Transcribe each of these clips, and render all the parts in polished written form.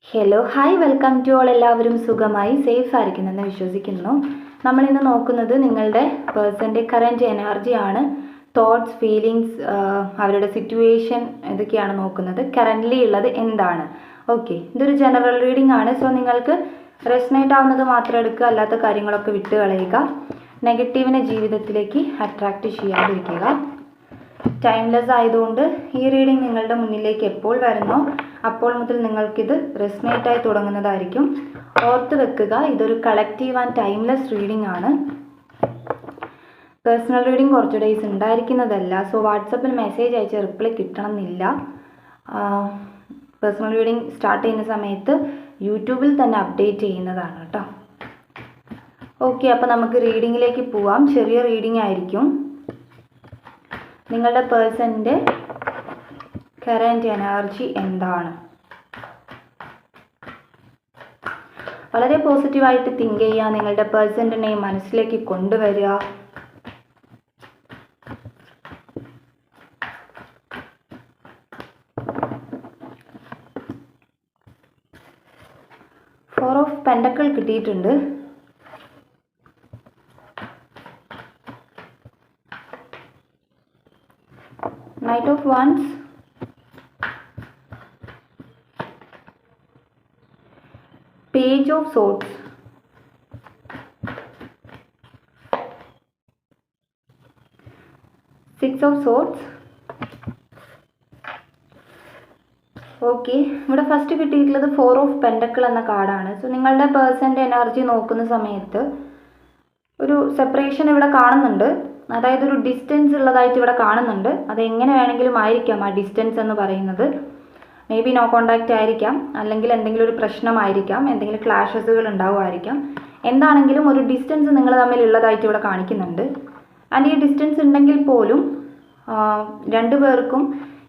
Hello hi welcome to all. എല്ലാവരും സുഖമായി safe ആയിരിക്കുന്നെന്ന് വിശ്വസിക്കുന്നു. നമ്മളിന്ന് നോക്കുന്നത് നിങ്ങളുടെ പേഴ്സൻ്റെ കറൻറ്റ് എനർജിയാണ്. തോട്ട്സ്, ഫീലിങ്സ്, അവരുടെ സിറ്റുവേഷൻ ഇതൊക്കെയാണ് നോക്കുന്നത്. കറൻ്റ്ലി ഉള്ളത് എന്താണ്? ഓക്കെ, ഇതൊരു ജനറൽ റീഡിംഗ് ആണ്. സോ നിങ്ങൾക്ക് റെസനേറ്റ് ആവുന്നത് മാത്രം എടുക്കുക, അല്ലാത്ത കാര്യങ്ങളൊക്കെ വിട്ട് കളയുക. നെഗറ്റീവിനെ ജീവിതത്തിലേക്ക് അട്രാക്റ്റ് ചെയ്യാതിരിക്കുക. ടൈംലെസ് ആയതുകൊണ്ട് ഈ റീഡിംഗ് നിങ്ങളുടെ മുന്നിലേക്ക് എപ്പോൾ വരുന്നോ അപ്പോൾ മുതൽ നിങ്ങൾക്കിത് റെസനേറ്റായി തുടങ്ങുന്നതായിരിക്കും. ഓർത്ത് വെക്കുക, ഇതൊരു കളക്റ്റീവ് ആൻഡ് ടൈംലെസ് റീഡിംഗ് ആണ്. പേഴ്സണൽ റീഡിംഗ് കുറച്ച് ഡേയ്സ് ഉണ്ടായിരിക്കുന്നതല്ല. സോ വാട്സപ്പിൽ മെസ്സേജ് അയച്ച് റിപ്ലൈ കിട്ടണമെന്നില്ല. പേഴ്സണൽ റീഡിംഗ് സ്റ്റാർട്ട് ചെയ്യുന്ന സമയത്ത് യൂട്യൂബിൽ തന്നെ അപ്ഡേറ്റ് ചെയ്യുന്നതാണ് കേട്ടോ. ഓക്കെ, അപ്പോൾ നമുക്ക് റീഡിങ്ങിലേക്ക് പോവാം. ചെറിയ റീഡിംഗ് ആയിരിക്കും. നിങ്ങളുടെ പേഴ്സൻ്റെ കറൻറ്റ് എനർജി എന്താണ്? വളരെ പോസിറ്റീവായിട്ട് തിങ്ക് ചെയ്യുക. നിങ്ങളുടെ പേഴ്സൻ്റെ നെയിം മനസ്സിലേക്ക് കൊണ്ടുവരിക. ഫോർ ഓഫ് പെൻഡക്കിൾ കിട്ടിയിട്ടുണ്ട്. Knight of Wands, Page of Swords, Six of Swords. Okay, ഇവിടെ ഫസ്റ്റ് കിട്ടിയിട്ടുള്ളത് ഫോർ ഓഫ് പെൻഡക്കിൾ എന്ന കാർഡാണ്. സോ നിങ്ങളുടെ പേഴ്സൻ്റെ എനർജി നോക്കുന്ന സമയത്ത് ഒരു സെപ്പറേഷൻ ഇവിടെ കാണുന്നുണ്ട്. അതായത് ഒരു ഡിസ്റ്റൻസ് ഉള്ളതായിട്ട് ഇവിടെ കാണുന്നുണ്ട്. അത് എങ്ങനെ വേണമെങ്കിലും ആയിരിക്കാം ആ ഡിസ്റ്റൻസ് എന്ന് പറയുന്നത്. മേ ബി നോ കോണ്ടാക്റ്റ് ആയിരിക്കാം, അല്ലെങ്കിൽ എന്തെങ്കിലും ഒരു പ്രശ്നമായിരിക്കാം, എന്തെങ്കിലും ക്ലാഷസുകൾ ഉണ്ടാവുമായിരിക്കാം. എന്താണെങ്കിലും ഒരു ഡിസ്റ്റൻസ് നിങ്ങൾ തമ്മിലുള്ളതായിട്ട് ഇവിടെ കാണിക്കുന്നുണ്ട്. ആൻഡ് ഈ ഡിസ്റ്റൻസ് ഉണ്ടെങ്കിൽ പോലും രണ്ടുപേർക്കും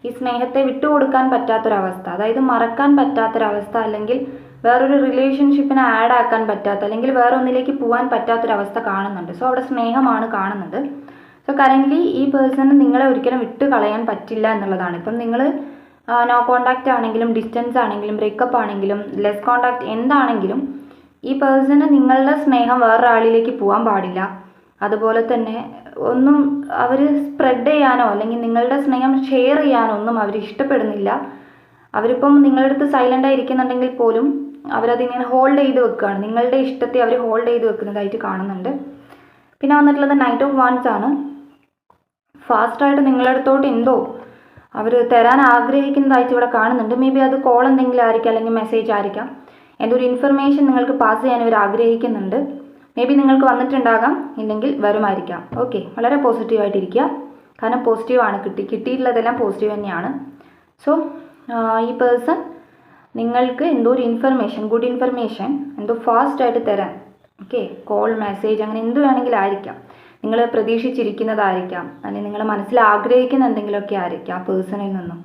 ഈ സ്നേഹത്തെ വിട്ടുകൊടുക്കാൻ പറ്റാത്തൊരവസ്ഥ, അതായത് മറക്കാൻ പറ്റാത്തൊരവസ്ഥ, അല്ലെങ്കിൽ വേറൊരു റിലേഷൻഷിപ്പിനെ ആഡ് ആക്കാൻ പറ്റാത്ത, അല്ലെങ്കിൽ വേറെ ഒന്നിലേക്ക് പോകാൻ പറ്റാത്തൊരവസ്ഥ കാണുന്നുണ്ട്. സോ അവിടെ സ്നേഹമാണ് കാണുന്നത്. സോ കറൻ്റ്ലി ഈ പേഴ്സണ് നിങ്ങളെ ഒരിക്കലും വിട്ട് കളയാൻ പറ്റില്ല എന്നുള്ളതാണ്. ഇപ്പം നിങ്ങൾ നോ കോണ്ടാക്റ്റ് ആണെങ്കിലും, ഡിസ്റ്റൻസ് ആണെങ്കിലും, ബ്രേക്കപ്പ് ആണെങ്കിലും, ലെസ് കോണ്ടാക്റ്റ് എന്താണെങ്കിലും ഈ പേഴ്സണ് നിങ്ങളുടെ സ്നേഹം വേറൊരാളിലേക്ക് പോകാൻ പാടില്ല. അതുപോലെ തന്നെ ഒന്നും അവർ സ്പ്രെഡ് ചെയ്യാനോ അല്ലെങ്കിൽ നിങ്ങളുടെ സ്നേഹം ഷെയർ ചെയ്യാനോ ഒന്നും അവർ ഇഷ്ടപ്പെടുന്നില്ല. അവരിപ്പം നിങ്ങളുടെ അടുത്ത് സൈലൻ്റായി ഇരിക്കുന്നുണ്ടെങ്കിൽ പോലും അവരതിങ്ങനെ ഹോൾഡ് ചെയ്ത് വെക്കുകയാണ്. നിങ്ങളുടെ ഇഷ്ടത്തെ അവർ ഹോൾഡ് ചെയ്ത് വെക്കുന്നതായിട്ട് കാണുന്നുണ്ട്. പിന്നെ വന്നിട്ടുള്ളത് നൈറ്റ് ഓഫ് വാൻഡ്സ് ആണ്. ഫാസ്റ്റായിട്ട് നിങ്ങളുടെ അടുത്തോട്ട് എന്തോ അവർ തരാൻ ആഗ്രഹിക്കുന്നതായിട്ട് ഇവിടെ കാണുന്നുണ്ട്. മേ ബി അത് കോൾ എന്തെങ്കിലും ആയിരിക്കാം, അല്ലെങ്കിൽ മെസ്സേജ് ആയിരിക്കാം. എന്തോ ഒരു ഇൻഫർമേഷൻ നിങ്ങൾക്ക് പാസ് ചെയ്യാൻ ഇവർ ആഗ്രഹിക്കുന്നുണ്ട്. മേ ബി നിങ്ങൾക്ക് വന്നിട്ടുണ്ടാകാം, ഇല്ലെങ്കിൽ വരുമായിരിക്കാം. ഓക്കെ, വളരെ പോസിറ്റീവായിട്ടിരിക്കുക. കാരണം പോസിറ്റീവാണ് കിട്ടിയിട്ടുള്ളതെല്ലാം പോസിറ്റീവ് തന്നെയാണ്. സോ ഈ പേഴ്സൺ നിങ്ങൾക്ക് എന്തോ ഒരു ഇൻഫർമേഷൻ, ഗുഡ് ഇൻഫർമേഷൻ എന്തോ ഫാസ്റ്റായിട്ട് തരാൻ, ഓക്കെ, കോൾ, മെസ്സേജ്, അങ്ങനെ എന്ത് വേണമെങ്കിലും ആയിരിക്കാം. നിങ്ങൾ പ്രതീക്ഷിച്ചിരിക്കുന്നതായിരിക്കാം, അല്ലെങ്കിൽ നിങ്ങൾ മനസ്സിൽ ആഗ്രഹിക്കുന്ന എന്തെങ്കിലുമൊക്കെ ആയിരിക്കാം ആ പേഴ്സണിൽ നിന്നും.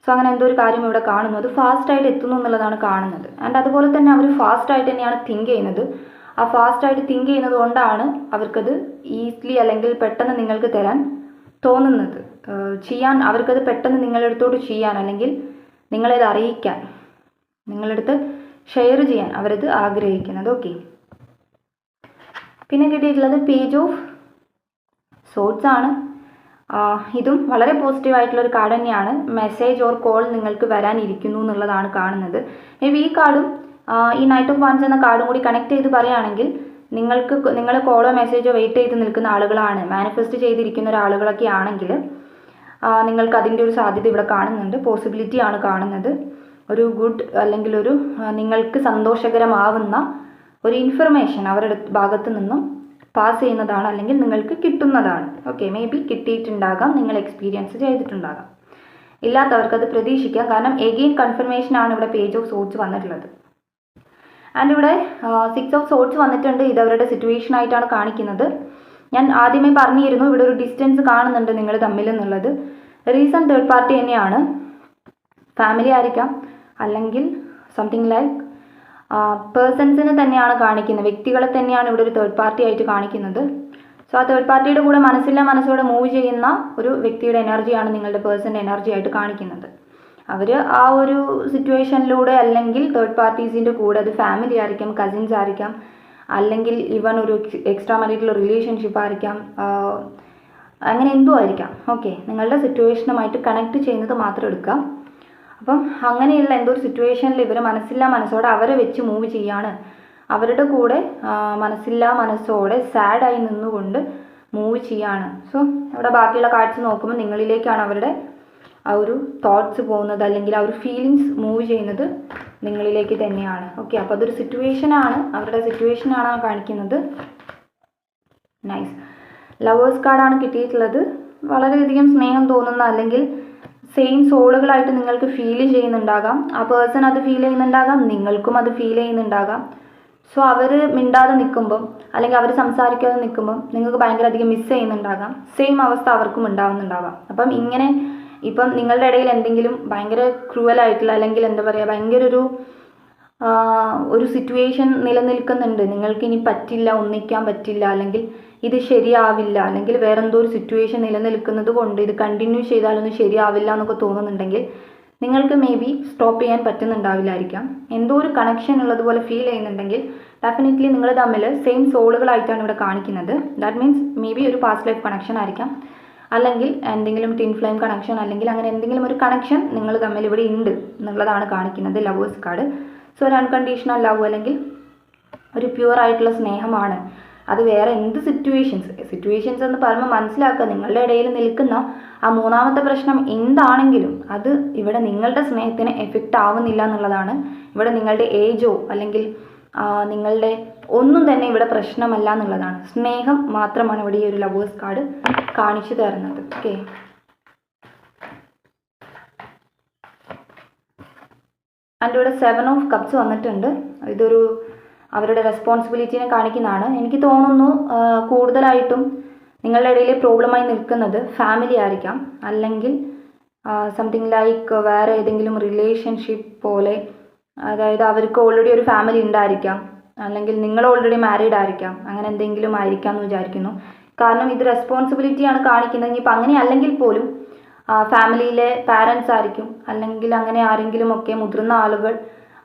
സോ അങ്ങനെ എന്തോ ഒരു കാര്യം ഇവിടെ കാണുന്നു. അത് ഫാസ്റ്റായിട്ട് എത്തുന്നു എന്നുള്ളതാണ് കാണുന്നത്. ആൻഡ് അതുപോലെ തന്നെ അവർ ഫാസ്റ്റായിട്ട് തന്നെയാണ് തിങ്ക് ചെയ്യുന്നത്. ആ ഫാസ്റ്റായിട്ട് തിങ്ക് ചെയ്യുന്നത് കൊണ്ടാണ് അവർക്കത് ഈസിലി, അല്ലെങ്കിൽ പെട്ടെന്ന് നിങ്ങൾക്ക് തരാൻ തോന്നുന്നത്, ചെയ്യാൻ, അവർക്കത് പെട്ടെന്ന് നിങ്ങളുടെ അടുത്തോട്ട് ചെയ്യാൻ, അല്ലെങ്കിൽ നിങ്ങളത് അറിയിക്കാൻ, നിങ്ങളടുത്ത് ഷെയർ ചെയ്യാൻ അവരത് ആഗ്രഹിക്കുന്നത്. ഓക്കെ, പിന്നെ കിട്ടിയിട്ടുള്ളത് പേജ് ഓഫ് സോർട്സ് ആണ്. ഇതും വളരെ പോസിറ്റീവായിട്ടുള്ളൊരു കാർഡ് തന്നെയാണ്. മെസ്സേജ് ഓർ കോൾ നിങ്ങൾക്ക് വരാനിരിക്കുന്നു എന്നുള്ളതാണ് കാണുന്നത്. മേ ബി ഈ കാർഡും ഈ നൈറ്റ് ഓഫ് വാൻഡ്സ് എന്ന കാർഡും കൂടി കണക്ട് ചെയ്ത് പറയുകയാണെങ്കിൽ നിങ്ങൾ കോളോ മെസ്സേജോ വെയിറ്റ് ചെയ്ത് നിൽക്കുന്ന ആളുകളാണ്, മാനിഫെസ്റ്റ് ചെയ്തിരിക്കുന്ന ഒരാളുകളൊക്കെ ആണെങ്കിൽ നിങ്ങൾക്ക് അതിൻ്റെ ഒരു സാധ്യത ഇവിടെ കാണുന്നുണ്ട്. പോസിബിലിറ്റി ആണ് കാണുന്നത്. ഒരു ഗുഡ്, അല്ലെങ്കിൽ ഒരു നിങ്ങൾക്ക് സന്തോഷകരമാവുന്ന ഒരു ഇൻഫർമേഷൻ അവരുടെ ഭാഗത്ത് നിന്നും പാസ് ചെയ്യുന്നതാണ്, അല്ലെങ്കിൽ നിങ്ങൾക്ക് കിട്ടുന്നതാണ്. ഓക്കെ, മേ ബി കിട്ടിയിട്ടുണ്ടാകാം, നിങ്ങൾ എക്സ്പീരിയൻസ് ചെയ്തിട്ടുണ്ടാകാം. ഇല്ലാത്തവർക്കത് പ്രതീക്ഷിക്കാം. കാരണം എഗെയിൻ കൺഫർമേഷനാണ് ഇവിടെ പേജ് ഓഫ് സോർട്സ് വന്നിട്ടുള്ളത്. ആൻഡ് ഇവിടെ സിക്സ് ഓഫ് സോർട്സ് വന്നിട്ടുണ്ട്. ഇത് അവരുടെ സിറ്റുവേഷൻ ആയിട്ടാണ് കാണിക്കുന്നത്. ഞാൻ ആദ്യമേ പറഞ്ഞിരുന്നു ഇവിടെ ഒരു ഡിസ്റ്റൻസ് കാണുന്നുണ്ട് നിങ്ങൾ തമ്മിൽ എന്നുള്ളത്. റീസൺ തേർഡ് പാർട്ടി തന്നെയാണ്. ഫാമിലി ആയിരിക്കാം, അല്ലെങ്കിൽ സംതിങ് ലൈക്ക് പേഴ്സൺസിനെ തന്നെയാണ് കാണിക്കുന്നത്, വ്യക്തികളെ തന്നെയാണ് ഇവിടെ ഒരു തേർഡ് പാർട്ടി ആയിട്ട് കാണിക്കുന്നത്. സോ ആ തേർഡ് പാർട്ടിയുടെ കൂടെ മനസ്സില്ല മനസ്സോടെ മൂവ് ചെയ്യുന്ന ഒരു വ്യക്തിയുടെ എനർജിയാണ് നിങ്ങളുടെ പേഴ്സൻ്റെ എനർജി ആയിട്ട് കാണിക്കുന്നത്. അവർ ആ ഒരു സിറ്റുവേഷനിലൂടെ അല്ലെങ്കിൽ തേർഡ് പാർട്ടീസിൻ്റെ കൂടെ, അത് ഫാമിലി ആയിരിക്കാം, കസിൻസ് ആയിരിക്കാം, അല്ലെങ്കിൽ ഇവൻ ഒരു എക്സ്ട്രാ മാരിറ്റൽ റിലേഷൻഷിപ്പ് ആയിരിക്കാം, അങ്ങനെ എന്തോ ആയിരിക്കാം. ഓക്കെ, നിങ്ങളുടെ സിറ്റുവേഷനുമായിട്ട് കണക്ട് ചെയ്യുന്നത് മാത്രം എടുക്കുക. അപ്പം അങ്ങനെയുള്ള എന്തോ ഒരു സിറ്റുവേഷനിൽ ഇവർ മനസ്സില്ലാ മനസ്സോടെ അവരെ വെച്ച് മൂവ് ചെയ്യാണ്, അവരുടെ കൂടെ മനസ്സില്ലാ മനസ്സോടെ സാഡായി നിന്നുകൊണ്ട് മൂവ് ചെയ്യാണ്. സോ അവിടെ ബാക്കിയുള്ള കാഴ്ച നോക്കുമ്പോൾ നിങ്ങളിലേക്കാണ് അവരുടെ ആ ഒരു തോട്ട്സ് പോകുന്നത്, അല്ലെങ്കിൽ ആ ഒരു ഫീലിങ്സ് മൂവ് ചെയ്യുന്നത് നിങ്ങളിലേക്ക് തന്നെയാണ്. ഓക്കെ, അപ്പോൾ അതൊരു സിറ്റുവേഷനാണ്, അവരുടെ സിറ്റുവേഷനാണ് കാണിക്കുന്നത്. നൈസ്. ലവേഴ്സ് കാർഡാണ് കിട്ടിയിട്ടുള്ളത്. വളരെയധികം സ്നേഹം തോന്നുന്ന, അല്ലെങ്കിൽ സെയിം സോളുകളായിട്ട് നിങ്ങൾക്ക് ഫീൽ ചെയ്യുന്നുണ്ടാകാം. ആ പേഴ്സൺ അത് ഫീൽ ചെയ്യുന്നുണ്ടാകാം, നിങ്ങൾക്കും അത് ഫീൽ ചെയ്യുന്നുണ്ടാകാം. സോ അവർ മിണ്ടാതെ നിൽക്കുമ്പം, അല്ലെങ്കിൽ അവർ സംസാരിക്കാതെ നിൽക്കുമ്പം നിങ്ങൾക്ക് ഭയങ്കര അധികം മിസ് ചെയ്യുന്നുണ്ടാകാം. സെയിം അവസ്ഥ അവർക്കും ഉണ്ടാവുന്നുണ്ടാകാം. അപ്പം ഇങ്ങനെ ഇപ്പം നിങ്ങളുടെ ഇടയിൽ എന്തെങ്കിലും ഭയങ്കര ക്രൂവലായിട്ടുള്ള, അല്ലെങ്കിൽ എന്താ പറയുക, ഭയങ്കര ഒരു സിറ്റുവേഷൻ നിലനിൽക്കുന്നുണ്ട്, നിങ്ങൾക്ക് ഇനി പറ്റില്ല, ഒന്നിക്കാൻ പറ്റില്ല, അല്ലെങ്കിൽ ഇത് ശരിയാവില്ല, അല്ലെങ്കിൽ വേറെന്തോ ഒരു സിറ്റുവേഷൻ നിലനിൽക്കുന്നത് കൊണ്ട് ഇത് കണ്ടിന്യൂ ചെയ്താലൊന്നും ശരിയാവില്ല എന്നൊക്കെ തോന്നുന്നുണ്ടെങ്കിൽ നിങ്ങൾക്ക് മേ ബി സ്റ്റോപ്പ് ചെയ്യാൻ പറ്റുന്നുണ്ടാവില്ലായിരിക്കാം. എന്തോ ഒരു കണക്ഷൻ ഉള്ളതുപോലെ ഫീൽ ചെയ്യുന്നുണ്ടെങ്കിൽ ഡെഫിനറ്റ്ലി നിങ്ങൾ തമ്മിൽ സെയിം സോളുകളായിട്ടാണ് ഇവിടെ കാണിക്കുന്നത്. ദാറ്റ് മീൻസ് മേ ബി ഒരു പാസ്റ്റ് ലൈഫ് കണക്ഷൻ ആയിരിക്കാം, അല്ലെങ്കിൽ എന്തെങ്കിലും ടിൻ ഫ്ലെയിം കണക്ഷൻ, അല്ലെങ്കിൽ അങ്ങനെ എന്തെങ്കിലും ഒരു കണക്ഷൻ നിങ്ങൾ തമ്മിൽ ഇവിടെ ഉണ്ട് എന്നുള്ളതാണ് കാണിക്കുന്നത് ലവേഴ്സ് കാർഡ്. സോ ഒരു അൺകണ്ടീഷണൽ ലവ്, അല്ലെങ്കിൽ ഒരു പ്യുവർ ആയിട്ടുള്ള സ്നേഹമാണ്. അത് വേറെ എന്ത് സിറ്റുവേഷൻസ് എന്ന് പറയുമ്പോൾ മനസ്സിലാക്കുക, നിങ്ങളുടെ ഇടയിൽ നിൽക്കുന്ന ആ മൂന്നാമത്തെ പ്രശ്നം എന്താണെങ്കിലും അത് ഇവിടെ നിങ്ങളുടെ സ്നേഹത്തിന് എഫക്റ്റ് ആവുന്നില്ല എന്നുള്ളതാണ്. ഇവിടെ നിങ്ങളുടെ ഏജോ അല്ലെങ്കിൽ നിങ്ങളുടെ ഒന്നും തന്നെ ഇവിടെ പ്രശ്നമല്ല എന്നുള്ളതാണ്. സ്നേഹം മാത്രമാണ് ഇവിടെ ഈ ഒരു ലവേഴ്സ് കാർഡ് കാണിച്ചു തരുന്നത്. ഓക്കെ, അതിൻ്റെ ഇവിടെ 7 ഓഫ് കപ്സ് വന്നിട്ടുണ്ട്. ഇതൊരു അവരുടെ റെസ്പോൺസിബിലിറ്റിനെ കാണിക്കുന്നതാണ്. എനിക്ക് തോന്നുന്നു കൂടുതലായിട്ടും നിങ്ങളുടെ ഇടയിൽ പ്രോബ്ലമായി നിൽക്കുന്നത് ഫാമിലി ആയിരിക്കാം, അല്ലെങ്കിൽ സംതിങ് ലൈക്ക് വേറെ ഏതെങ്കിലും റിലേഷൻഷിപ്പ് പോലെ. അതായത് അവർക്ക് ഓൾറെഡി ഒരു ഫാമിലി ഉണ്ടായിരിക്കാം, അല്ലെങ്കിൽ നിങ്ങൾ ഓൾറെഡി മാരീഡ് ആയിരിക്കാം, അങ്ങനെ എന്തെങ്കിലും ആയിരിക്കാം എന്ന് വിചാരിക്കുന്നു. കാരണം ഇത് റെസ്പോൺസിബിലിറ്റിയാണ് കാണിക്കുന്നത്. ഇനിയിപ്പോൾ അങ്ങനെ അല്ലെങ്കിൽ പോലും ഫാമിലിയിലെ പാരൻസ് ആയിരിക്കും, അല്ലെങ്കിൽ അങ്ങനെ ആരെങ്കിലും ഒക്കെ മുതിർന്ന ആളുകൾ,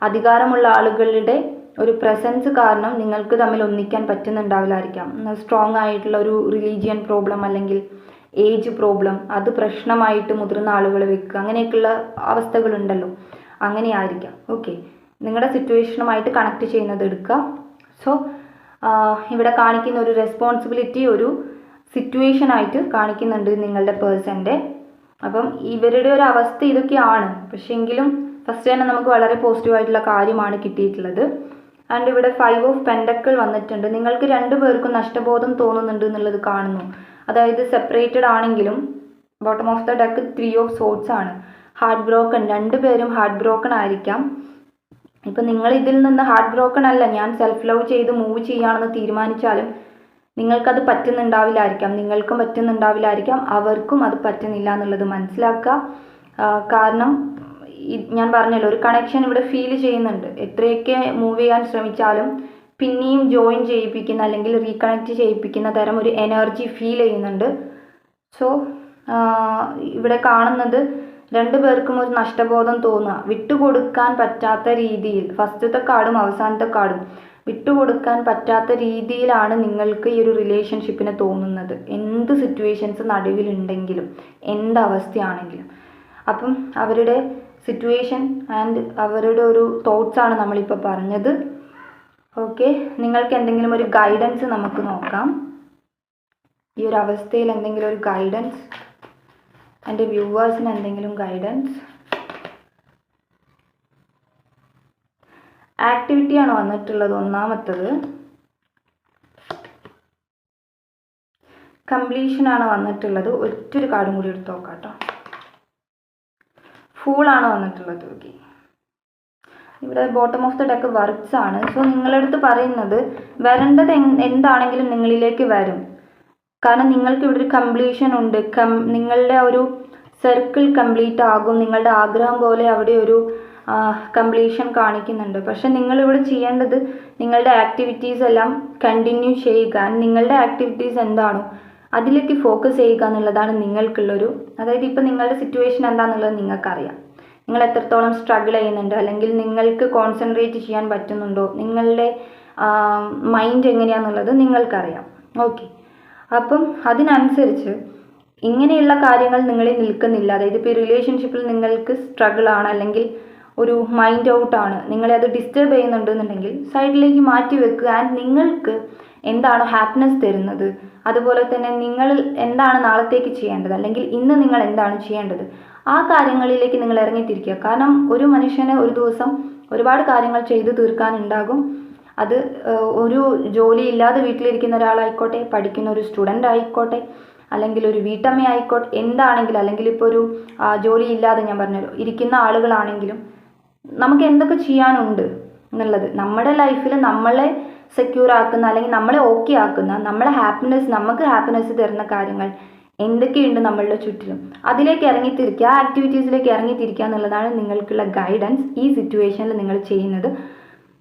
അധികാരമുള്ള ആളുകളുടെ ഒരു പ്രസൻസ് കാരണം നിങ്ങൾക്ക് തമ്മിൽ ഒന്നിക്കാൻ പറ്റുന്നുണ്ടാവില്ലായിരിക്കാം. സ്ട്രോങ് ആയിട്ടുള്ള ഒരു റിലീജിയൻ പ്രോബ്ലം, അല്ലെങ്കിൽ ഏജ് പ്രോബ്ലം, അത് പ്രശ്നമായിട്ട് മുതിർന്ന ആളുകൾ വെക്കുക, അങ്ങനെയൊക്കെയുള്ള അവസ്ഥകളുണ്ടല്ലോ, അങ്ങനെ ആയിരിക്കാം. ഓക്കെ, നിങ്ങളുടെ സിറ്റുവേഷനുമായിട്ട് കണക്ട് ചെയ്യുന്നത് എടുക്കുക. സോ ഇവിടെ കാണിക്കുന്ന ഒരു റെസ്പോൺസിബിലിറ്റി ഒരു സിറ്റുവേഷനായിട്ട് കാണിക്കുന്നുണ്ട് നിങ്ങളുടെ പേഴ്സൻ്റെ. അപ്പം ഇവരുടെ ഒരു അവസ്ഥ ഇതൊക്കെയാണ്. പക്ഷേ എങ്കിലും ഫസ്റ്റ് തന്നെ നമുക്ക് വളരെ പോസിറ്റീവായിട്ടുള്ള കാര്യമാണ് കിട്ടിയിട്ടുള്ളത്. ആൻഡ് ഇവിടെ 5 ഓഫ് പെൻഡക്കിൾ വന്നിട്ടുണ്ട്. നിങ്ങൾക്ക് 2 പേർക്കും നഷ്ടബോധം തോന്നുന്നുണ്ട് എന്നുള്ളത് കാണുന്നു. അതായത് സെപ്പറേറ്റഡ് ആണെങ്കിലും bottom of the deck 3 of swords ആണ്. ഹാർട്ട് ബ്രോക്കൺ, 2 പേരും ഹാർട്ട് ബ്രോക്കൺ ആയിരിക്കാം. ഇപ്പം നിങ്ങൾ ഇതിൽ നിന്ന് ഹാർട്ട് ബ്രോക്കൺ അല്ല, ഞാൻ സെൽഫ് ലവ് ചെയ്ത് മൂവ് ചെയ്യുകയാണെന്ന് തീരുമാനിച്ചാലും നിങ്ങൾക്കത് പറ്റുന്നുണ്ടാവില്ലായിരിക്കാം, നിങ്ങൾക്കും പറ്റുന്നുണ്ടാവില്ലായിരിക്കാം, അവർക്കും അത് പറ്റുന്നില്ല എന്നുള്ളത് മനസ്സിലാക്കുക. കാരണം ഞാൻ പറഞ്ഞല്ലോ, ഒരു കണക്ഷൻ ഇവിടെ ഫീൽ ചെയ്യുന്നുണ്ട്. എത്രയൊക്കെ മൂവ് ചെയ്യാൻ ശ്രമിച്ചാലും പിന്നെയും ജോയിൻ ചെയ്യിപ്പിക്കുന്ന, അല്ലെങ്കിൽ റീകണക്ട് ചെയ്യിപ്പിക്കുന്ന തരം ഒരു എനർജി ഫീൽ ചെയ്യുന്നുണ്ട്. സോ ഇവിടെ കാണുന്നത് 2 പേർക്കും ഒരു നഷ്ടബോധം തോന്നുക, വിട്ടുകൊടുക്കാൻ പറ്റാത്ത രീതിയിൽ. ഫസ്റ്റത്തെ കാർഡും അവസാനത്തെ കാർഡും വിട്ടുകൊടുക്കാൻ പറ്റാത്ത രീതിയിലാണ് നിങ്ങൾക്ക് ഈ ഒരു റിലേഷൻഷിപ്പിനെ തോന്നുന്നത്, എന്ത് സിറ്റുവേഷൻസ് നടുവിലുണ്ടെങ്കിലും, എന്ത് അവസ്ഥയാണെങ്കിലും. അപ്പം അവരുടെ സിറ്റുവേഷൻ ആൻഡ് അവരുടെ ഒരു തോട്ട്സാണ് നമ്മളിപ്പോൾ പറഞ്ഞത്. ഓക്കെ, നിങ്ങൾക്ക് എന്തെങ്കിലും ഒരു ഗൈഡൻസ് നമുക്ക് നോക്കാം. ഈ ഒരു അവസ്ഥയിൽ എന്തെങ്കിലും ഒരു ഗൈഡൻസ്, എൻ്റെ വ്യൂവേഴ്സിന് എന്തെങ്കിലും ഗൈഡൻസ്. ആക്ടിവിറ്റിയാണ് വന്നിട്ടുള്ളത് ഒന്നാമത്തത്. കംപ്ലീഷനാണ് വന്നിട്ടുള്ളത്. ഒറ്റൊരു കാർഡും കൂടി എടുത്ത് നോക്കാം കേട്ടോ. ഫൂളാണ് വന്നിട്ടുള്ളത്. ഓക്കെ, ഇവിടെ bottom of the deck works ആണ്. സോ നിങ്ങളടുത്ത് പറയുന്നത് വരേണ്ടത് എന്താണെങ്കിലും നിങ്ങളിലേക്ക് വരും. കാരണം നിങ്ങൾക്ക് ഇവിടെ ഒരു കംപ്ലീഷൻ ഉണ്ട്. നിങ്ങളുടെ ഒരു സർക്കിൾ കംപ്ലീറ്റ് ആകും. നിങ്ങളുടെ ആഗ്രഹം പോലെ അവിടെ ഒരു കംപ്ലീഷൻ കാണിക്കുന്നുണ്ട്. പക്ഷെ നിങ്ങളിവിടെ ചെയ്യേണ്ടത് നിങ്ങളുടെ ആക്ടിവിറ്റീസ് എല്ലാം കണ്ടിന്യൂ ചെയ്യുക. നിങ്ങളുടെ ആക്ടിവിറ്റീസ് എന്താണോ അതിലേക്ക് ഫോക്കസ് ചെയ്യുക എന്നുള്ളതാണ് നിങ്ങൾക്കുള്ളൊരു, അതായത് ഇപ്പം നിങ്ങളുടെ സിറ്റുവേഷൻ എന്താണെന്നുള്ളത് നിങ്ങൾക്കറിയാം. നിങ്ങൾ എത്രത്തോളം സ്ട്രഗിൾ ചെയ്യുന്നുണ്ട്, അല്ലെങ്കിൽ നിങ്ങൾക്ക് കോൺസെൻട്രേറ്റ് ചെയ്യാൻ പറ്റുന്നുണ്ടോ, നിങ്ങളുടെ മൈൻഡ് എങ്ങനെയാണെന്നുള്ളത് നിങ്ങൾക്കറിയാം. ഓക്കെ, അപ്പം അതിനനുസരിച്ച് ഇങ്ങനെയുള്ള കാര്യങ്ങൾ നിങ്ങളിൽ നിൽക്കുന്നില്ല, അതായത് ഇപ്പോൾ ഈ റിലേഷൻഷിപ്പിൽ നിങ്ങൾക്ക് സ്ട്രഗിൾ ആണ്, അല്ലെങ്കിൽ ഒരു മൈൻഡ് ഔട്ടാണ്, നിങ്ങളെ അത് ഡിസ്റ്റർബ് ചെയ്യുന്നുണ്ടെന്നുണ്ടെങ്കിൽ സൈഡിലേക്ക് മാറ്റി വെക്കുക. ആൻഡ് നിങ്ങൾക്ക് എന്താണ് ഹാപ്പിനെസ് തരുന്നത്, അതുപോലെ തന്നെ നിങ്ങൾ എന്താണ് നാളത്തേക്ക് ചെയ്യേണ്ടത്, അല്ലെങ്കിൽ ഇന്ന് നിങ്ങൾ എന്താണ് ചെയ്യേണ്ടത്, ആ കാര്യങ്ങളിലേക്ക് നിങ്ങൾ ഇറങ്ങിത്തിരിക്കുക. കാരണം ഒരു മനുഷ്യന് ഒരു ദിവസം ഒരുപാട് കാര്യങ്ങൾ ചെയ്തു തീർക്കാനുണ്ടാകും. അത് ഒരു ജോലിയില്ലാതെ വീട്ടിലിരിക്കുന്ന ഒരാളായിക്കോട്ടെ, പഠിക്കുന്ന ഒരു സ്റ്റുഡൻ്റ് ആയിക്കോട്ടെ, അല്ലെങ്കിൽ ഒരു വീട്ടമ്മ ആയിക്കോട്ടെ, എന്താണെങ്കിലും, അല്ലെങ്കിൽ ഇപ്പോൾ ഒരു ജോലിയില്ലാതെ ഞാൻ പറഞ്ഞല്ലോ ഇരിക്കുന്ന ആളുകളാണെങ്കിലും നമുക്ക് എന്തൊക്കെ ചെയ്യാനുണ്ട് എന്നുള്ളത്, നമ്മുടെ ലൈഫിൽ നമ്മളെ സെക്യൂർ ആക്കുന്ന, അല്ലെങ്കിൽ നമ്മളെ ഓക്കെ ആക്കുന്ന, നമ്മളെ നമുക്ക് ഹാപ്പിനെസ് തരുന്ന കാര്യങ്ങൾ എന്തൊക്കെയുണ്ട് നമ്മളുടെ ചുറ്റിലും, അതിലേക്ക് ഇറങ്ങിത്തിരിക്കുക, ആ ആക്ടിവിറ്റീസിലേക്ക് ഇറങ്ങിത്തിരിക്കുക എന്നുള്ളതാണ് നിങ്ങൾക്കുള്ള ഗൈഡൻസ്. ഈ സിറ്റുവേഷനിൽ നിങ്ങൾ ചെയ്യുന്നത്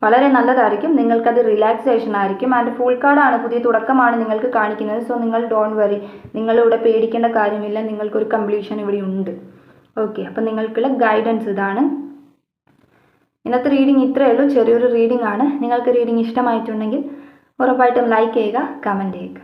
വളരെ നല്ലതായിരിക്കും, നിങ്ങൾക്കത് റിലാക്സേഷൻ ആയിരിക്കും. ആൻഡ് ഫുൾ കാർഡാണ്, പുതിയ തുടക്കമാണ് നിങ്ങൾക്ക് കാണിക്കുന്നത്. സോ നിങ്ങൾ ഡോണ്ട് വറി, നിങ്ങളിവിടെ പേടിക്കേണ്ട കാര്യമില്ല, നിങ്ങൾക്കൊരു കംപ്ലീഷൻ ഇവിടെ ഉണ്ട്. ഓക്കെ, അപ്പം നിങ്ങൾക്കുള്ള ഗൈഡൻസ് ഇതാണ്. ഇന്നത്തെ റീഡിംഗ് ഇത്രയേ ഉള്ളൂ, ചെറിയൊരു റീഡിംഗ് ആണ്. നിങ്ങൾക്ക് റീഡിംഗ് ഇഷ്ടമായിട്ടുണ്ടെങ്കിൽ ഉറപ്പായിട്ടും ലൈക്ക് ചെയ്യുക, കമൻറ്റ് ചെയ്യുക.